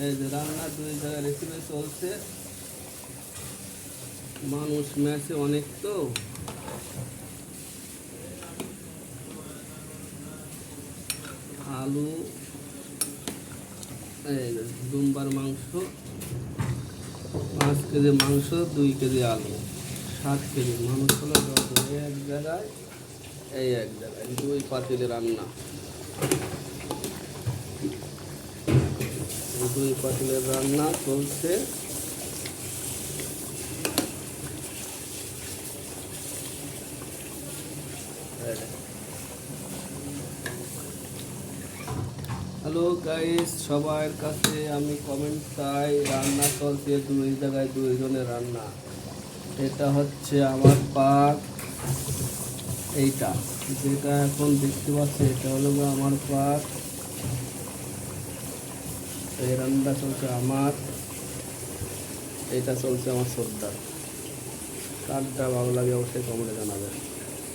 এই যে রান্না দুই জায়গায় রেসিপি চলছে। মানুষ ম্যাচে অনেক তো, আলু, এই দুম্বার মাংস, 5 কেজি মাংস, 2 কেজি আলু, 7 কেজি মানুষ হলো এক জায়গায়, এই এক জায়গায় 2 পাতিলে রান্না। 2 পাতিলের রান্না চলছে। হ্যালো গাইস, সবার কাছে আমি কমেন্ট চাই। রান্না চলছে 2 জায়গায়, 2 জনের রান্না। এটা হচ্ছে আমার পাক, এইটা যেটা এখন দেখতে পাচ্ছি এটা হলো আমার পাক। এই রান্না চলছে আমার, এটা চলছে আমার সর্দার। কারটা ভালো লাগে অবশ্যই কমেন্টে জানাবেন।